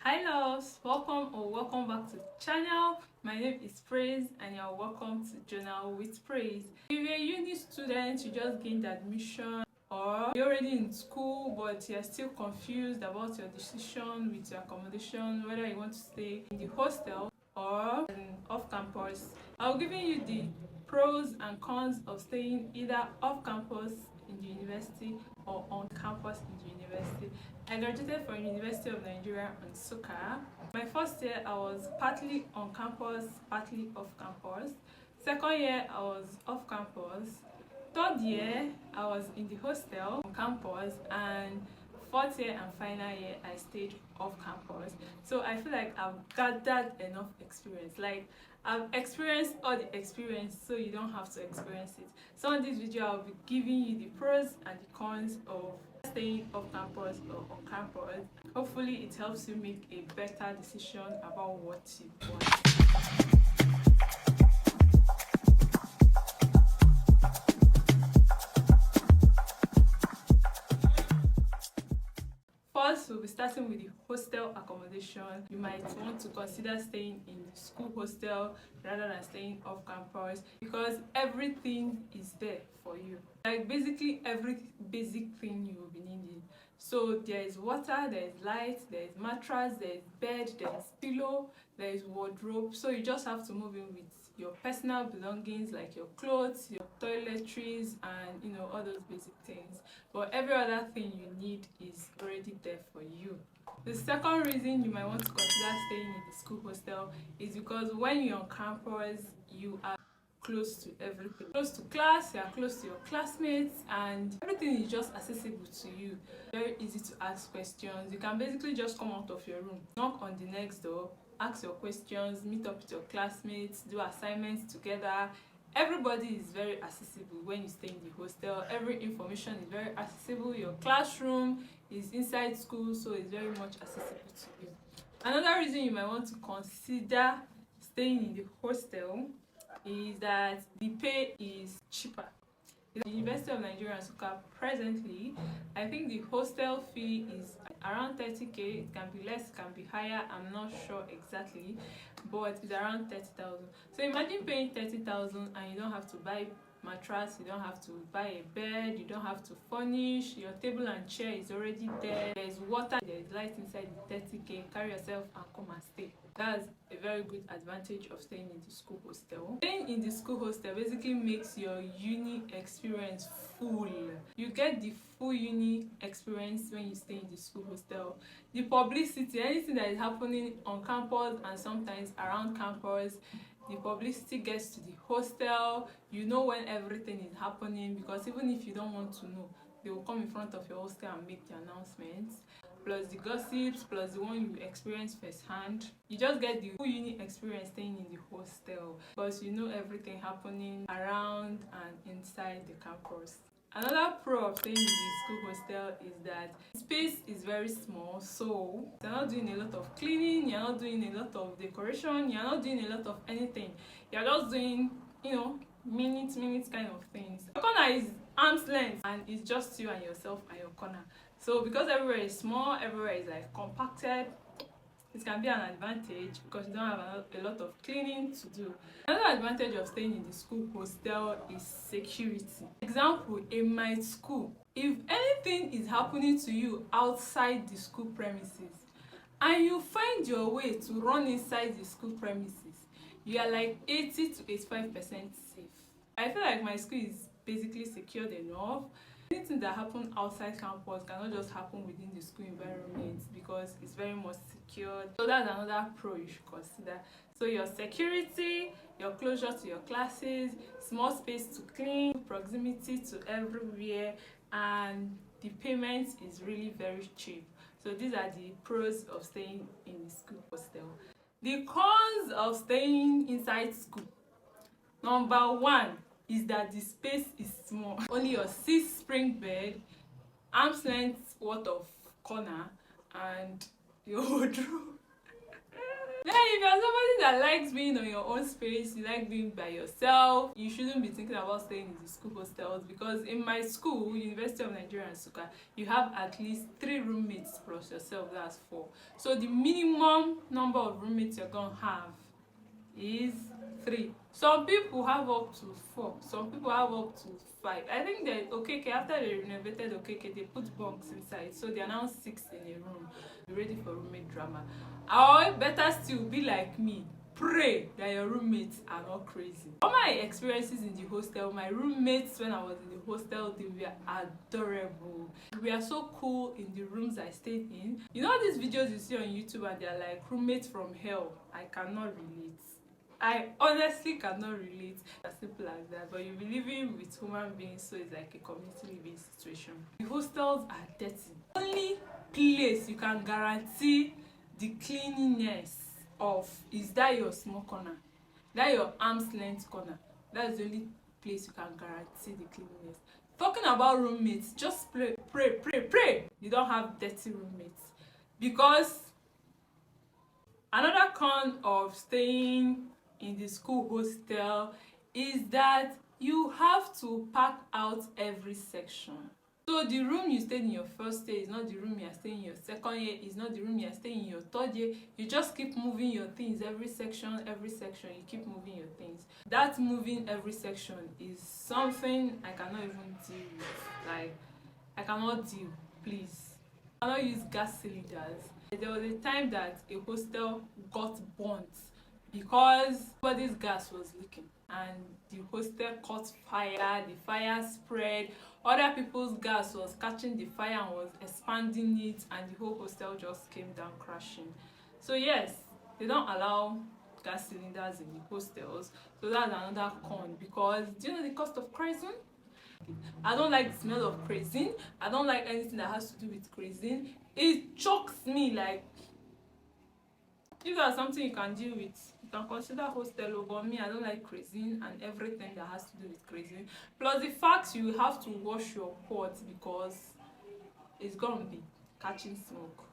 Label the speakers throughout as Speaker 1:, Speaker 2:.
Speaker 1: Hi loves, welcome back to the channel. My name is Praise and you're welcome to Journal with Praise. If you're a uni student, you just gained admission, or you're already in school but you're still confused about your decision with your accommodation, whether you want to stay in the hostel or off campus, I'll give you the pros and cons of staying either off campus in the university or on campus in the university. I graduated from University of Nigeria on Nsukka. My first year I was partly on campus, partly off campus. Second year I was off campus. Third year I was in the hostel on campus, and fourth year and final year I stayed off campus. So I feel like I've gathered enough experience. Like, I've experienced all the experience, so you don't have to experience it. So in this video I'll be giving you the pros and the cons of staying off campus or on campus. Hopefully it helps you make a better decision about what you want. First, we'll be starting with the hostel accommodation. You might want to consider staying in the school hostel rather than staying off campus, because everything is there for you. Like, basically every basic thing you will be needing. So there is water, there is light, there is mattress, there is bed, there is pillow, there is wardrobe. So you just have to move in with your personal belongings like your clothes, your toiletries, and all those basic things. But every other thing you need is already there for you. The second reason you might want to consider staying in the school hostel is because when you're on campus, you are close to everything. Close to class, you are close to your classmates, and everything is just accessible to you. Very easy to ask questions. You can basically just come out of your room, knock on the next door, ask your questions, meet up with your classmates, do assignments together. Everybody is very accessible when you stay in the hostel. Every information is very accessible. Your classroom is inside school, so it's very much accessible to you. Another reason you might want to consider staying in the hostel is that the pay is cheaper. In the University of Nigeria Nsukka presently, I think the hostel fee is around 30k. It can be less, it can be higher, I'm not sure exactly, but it's around 30,000. So imagine paying 30,000 and you don't have to buy mattress, you don't have to buy a bed, you don't have to furnish, your table and chair is already there, there's water, there's light inside the 30k. Carry yourself and come and stay. That's a very good advantage of staying in the school hostel. Staying in the school hostel basically makes your uni experience full. You get the full uni experience when you stay in the school hostel. The publicity, anything that is happening on campus and sometimes around campus, the publicity gets to the hostel. You know when everything is happening, because even if you don't want to know, they will come in front of your hostel and make the announcements. Plus the gossips, plus the one you experience firsthand. You just get the full uni experience staying in the hostel, because you know everything happening around and inside the campus. Another pro of staying in the school hostel is that space is very small, so you're not doing a lot of cleaning, you're not doing a lot of decoration, you're not doing a lot of anything. You're just doing, minutes kind of things. Your corner is arm's length, and it's just you and yourself and your corner. So because everywhere is small, everywhere is like compacted, it can be an advantage because you don't have a lot of cleaning to do. Another advantage of staying in the school hostel is security. Example, in my school, if anything is happening to you outside the school premises and you find your way to run inside the school premises, you are like 80 to 85% safe. I feel like my school is basically secured enough. Anything that happens outside campus cannot just happen within the school environment because it's very much secured. So that's another pro you should consider. So your security, your closure to your classes, small space to clean, proximity to everywhere, and the payment is really very cheap. So these are the pros of staying in the school hostel. The cons of staying inside school. Number one is that the space is small. Only your 6-spring bed, arm's length worth of corner, and your wardrobe. Then if you're somebody that likes being on your own space, you like being by yourself, you shouldn't be thinking about staying in the school hostels, because in my school, University of Nigeria and Nsukka, you have at least 3 roommates plus yourself, that's 4. So the minimum number of roommates you're gonna have is 3. Some people have up to 4, some people have up to 5. I think that okay, after they renovated okay, they put bunks inside, so they are now 6 in a room. Be ready for roommate drama. Or better still, be like me, pray that your roommates are not crazy. All my experiences in the hostel, my roommates when I was in the hostel, they were adorable. We are so cool in the rooms I stayed in. You know these videos you see on YouTube and they're like roommates from hell? I cannot relate. I honestly cannot relate. As simple as that. But you'll be living with human beings, so it's like a community living situation. The hostels are dirty. Only place you can guarantee the cleanliness of is that your small corner, that your arm's length corner. That's the only place you can guarantee the cleanliness. Talking about roommates, just pray you don't have dirty roommates, because another con of staying in the school hostel is that you have to pack out every section. So the room you stayed in your first year is not the room you are staying in your second year, is not the room you are staying in your third year. You just keep moving your things every section, you keep moving your things. That moving every section is something I cannot even deal with. Like, I cannot deal, please. I cannot use gas cylinders. There was a time that a hostel got burnt because somebody's gas was leaking and the hostel caught fire, the fire spread, other people's gas was catching the fire and was expanding it, and the whole hostel just came down crashing. So yes, they don't allow gas cylinders in the hostels, so that's another con. Because do you know the cost of kerosene? I don't like the smell of kerosene. I don't like anything that has to do with kerosene. It chokes me. Like, if that's something you can deal with, you can consider hostel. But me, I don't like kerosene and everything that has to do with kerosene. Plus the fact you have to wash your pot because it's gonna be catching smoke.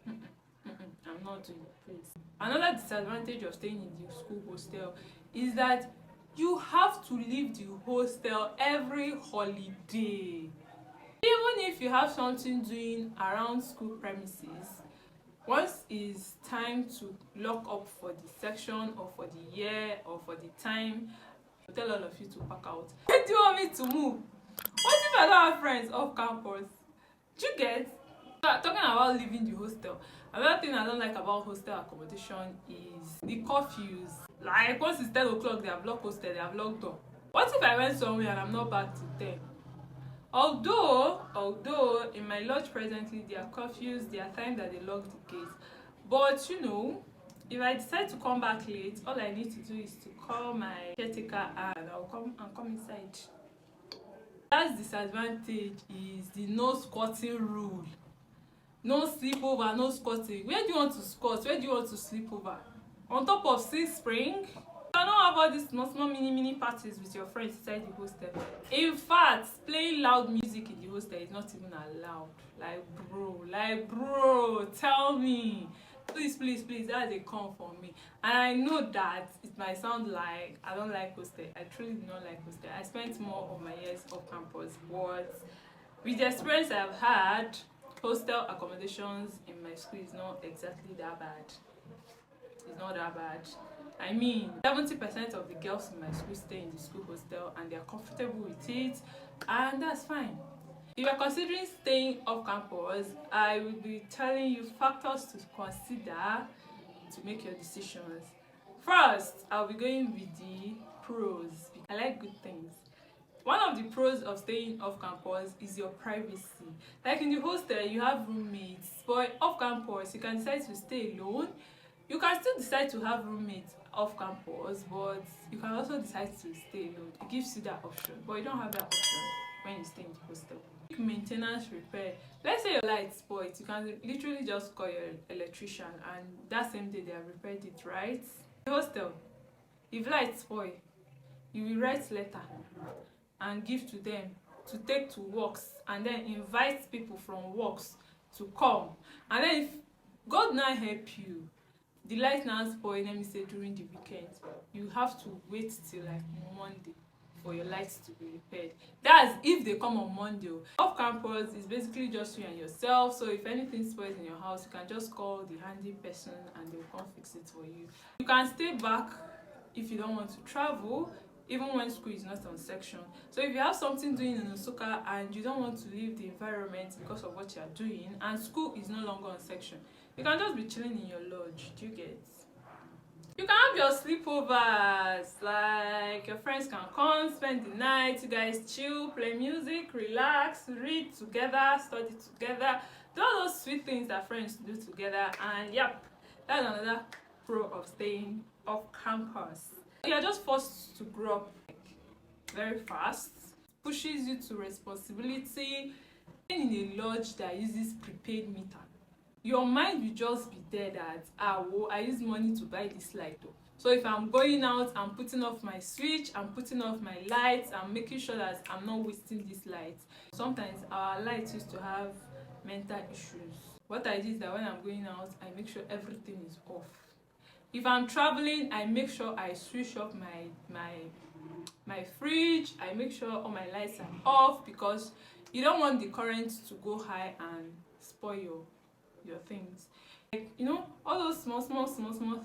Speaker 1: I'm not doing it, please. Another disadvantage of staying in the school hostel is that you have to leave the hostel every holiday. Even if you have something doing around school premises, once it's time to lock up for the section or for the year or for the time, I'll tell all of you to pack out. Where do you want me to move? What if I don't have friends off campus? Do you get? Talking about leaving the hostel, another thing I don't like about hostel accommodation is the curfews. Like, once it's 10 o'clock, they have locked hostel, they have locked door. What if I went somewhere and I'm not back till 10? Although in my lodge presently there are curfews, there are times that they lock the gates. But you know, if I decide to come back late, all I need to do is to call my caretaker and I'll come inside. Last disadvantage is the no squatting rule. No sleepover, no squatting. Where do you want to squat? Where do you want to sleep over? On top of 6 spring? You cannot have all these small mini parties with your friends inside the hostel. In fact, playing loud music in the hostel is not even allowed. Like bro, tell me. Please, that's a con for me. And I know that it might sound like I don't like hostel. I truly do not like hostel. I spent more of my years off campus, but with the experience I've had, hostel accommodations in my school is not exactly that bad. It's not that bad. I mean, 70% of the girls in my school stay in the school hostel and they're comfortable with it, and that's fine. If you're considering staying off campus, I will be telling you factors to consider to make your decisions. First, I'll be going with the pros. I like good things. One of the pros of staying off campus is your privacy. Like in the hostel, you have roommates, but off campus, you can decide to stay alone. You can still decide to have roommates off campus, but you can also decide to stay alone. It gives you that option, but you don't have that option when you stay in the hostel. Maintenance repair. Let's say your light spoils, you can literally just call your electrician and that same day they have repaired it, right? The hostel, if light spoil, you will write letter and give to them to take to works, and then invite people from works to come, and then if God now help you, The light now spoil, let me say during the weekend, you have to wait till like Monday for your lights to be repaired. That's if they come on Monday. Off campus is basically just you and yourself, so if anything spoils in your house, you can just call the handy person and they'll come fix it for you. You can stay back if you don't want to travel, even when school is not on section. So if you have something doing in Nsukka and you don't want to leave the environment because of what you are doing, and school is no longer on section, you can just be chilling in your lodge. Do you get? You can have your sleepovers, like your friends can come, spend the night, you guys chill, play music, relax, read together, study together, do all those sweet things that friends do together. And yep, that's another pro of staying off campus. You're just forced to grow up very fast, pushes you to responsibility. In a lodge that uses prepaid meter, your mind will just be there that I use money to buy this light though. So if I'm going out, I'm putting off my switch, I'm putting off my lights, I'm making sure that I'm not wasting this light. Sometimes our lights used to have mental issues. What I do is that when I'm going out, I make sure everything is off. If I'm traveling, I make sure I switch off my fridge, I make sure all my lights are off, because you don't want the current to go high and spoil your things. Like, you know, all those small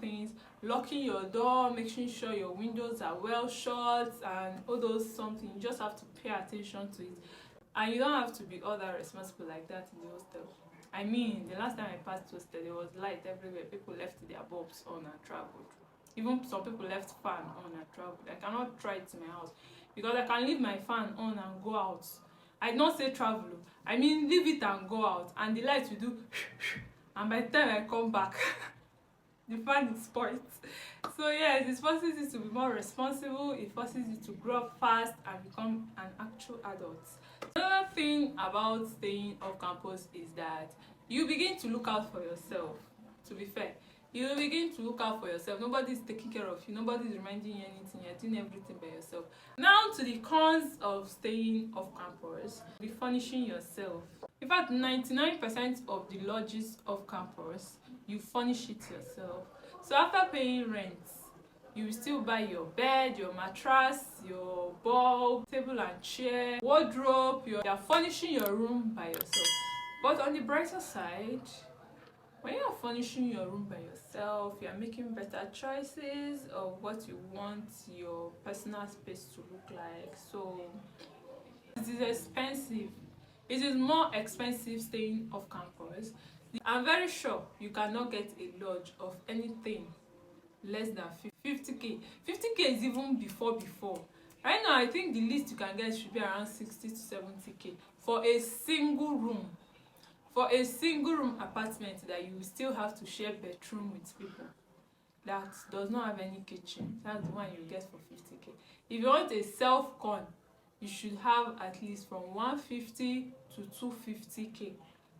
Speaker 1: things, locking your door, making sure your windows are well shut, and all those something, you just have to pay attention to it. And you don't have to be all that responsible like that in the hostel. I mean, the last time I passed hostel, there was light everywhere. People left their bulbs on and traveled. Even some people left fan on and traveled. I cannot try it in my house because I can leave my fan on and go out. I not say travel, I mean leave it and go out, and the light will do and by the time I come back the fan is spoiled. So yes, it forces you to be more responsible, it forces you to grow up fast and become an actual adult. Another thing about staying off campus is that you begin to look out for yourself. To be fair, you begin to look out for yourself. Nobody's taking care of you, nobody's reminding you anything, you're doing everything by yourself. Now to the cons of staying off campus. Be furnishing yourself. In fact, 99% of the lodges off campus, you furnish it yourself. So after paying rent, you will still buy your bed, your mattress, your bulb, table and chair, wardrobe. You're furnishing your room by yourself. But on the brighter side, when you are furnishing your room by yourself, you are making better choices of what you want your personal space to look like. So it is expensive. It is more expensive staying off campus. I'm very sure you cannot get a lodge of anything less than 50k. 50k is even before. Right now, I think the least you can get should be around 60 to 70k for a single room. For a single room apartment that you will still have to share bedroom with people that does not have any kitchen. That's the one you get for 50k. If you want a self-con, you should have at least from 150 to 250k.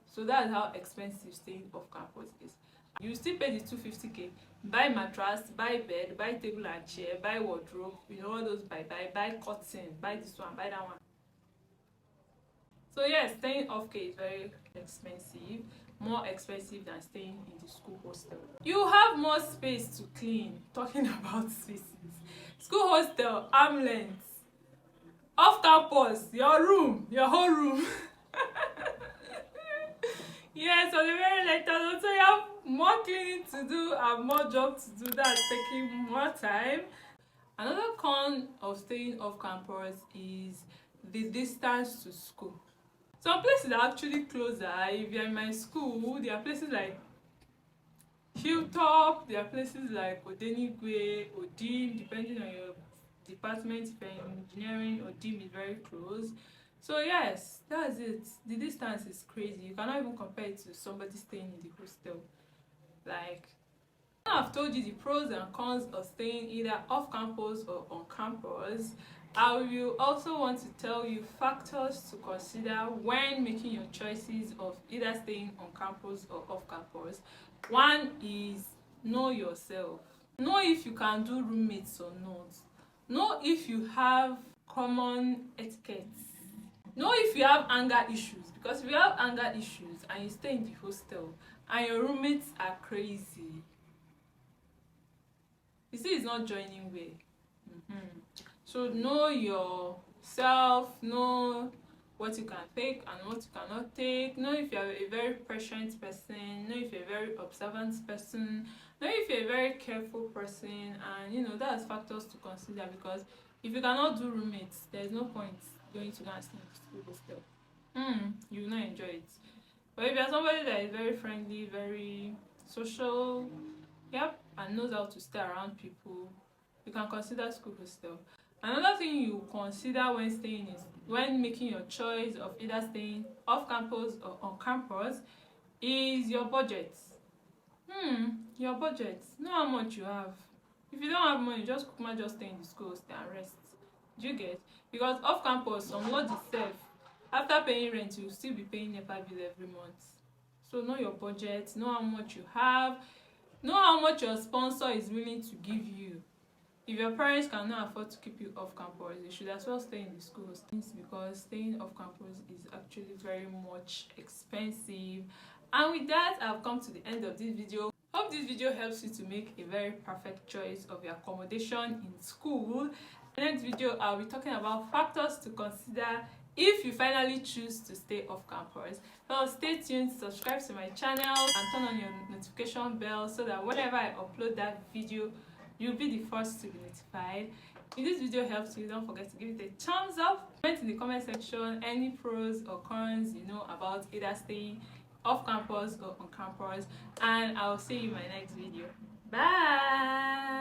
Speaker 1: So that's how expensive staying off campus is. You still pay the 250k, buy mattress, buy bed, buy table and chair, buy wardrobe, you know all those buy curtain, buy this one, buy that one. So yes, staying off K is very expensive, more expensive than staying in the school hostel. You have more space to clean. Talking about spaces, school hostel, arm length. Off campus, your room, your whole room. Yes, on the very later, so you have more cleaning to do and more job to do. That's taking more time. Another con of staying off campus is the distance to school. Some places are actually closer. If you're in my school, there are places like Hilltop, there are places like Odenigwe, Odim, depending on your department. If you're in engineering, Odim is very close. So yes, that's it. The distance is crazy. You cannot even compare it to somebody staying in the hostel. Like, I've told you the pros and cons of staying either off campus or on campus. I will also want to tell you factors to consider when making your choices of either staying on campus or off campus. One is know yourself. Know if you can do roommates or not. Know if you have common etiquettes. Know if you have anger issues, because if you have anger issues and you stay in the hostel and your roommates are crazy, you see it's not joining way. So know yourself, know what you can take and what you cannot take. Know if you're a very patient person, know if you're a very observant person, know if you're a very careful person, and that's factors to consider, because if you cannot do roommates, there's no point going to go and stay in the school hostel. You will not enjoy it. But if you're somebody that is very friendly, very social, and knows how to stay around people, you can consider school hostel. Another thing you consider when making your choice of either staying off campus or on campus is your budget. Your budget. Know how much you have. If you don't have money, just stay in the school hostel and rest. Do you get? Because off campus, on what itself, after paying rent, you'll still be paying NEPA bill every month. So know your budget, know how much you have, know how much your sponsor is willing to give you. If your parents cannot afford to keep you off campus, you should as well stay in the school hostels, because staying off campus is actually very much expensive. And with that, I've come to the end of this video. Hope this video helps you to make a very perfect choice of your accommodation in school. In the next video, I'll be talking about factors to consider if you finally choose to stay off campus. So stay tuned, subscribe to my channel, and turn on your notification bell so that whenever I upload that video, you'll be the first to be notified. If this video helps you, don't forget to give it a thumbs up. Comment in the comment section any pros or cons you know about either staying off campus or on campus, and I'll see you in my next video. Bye.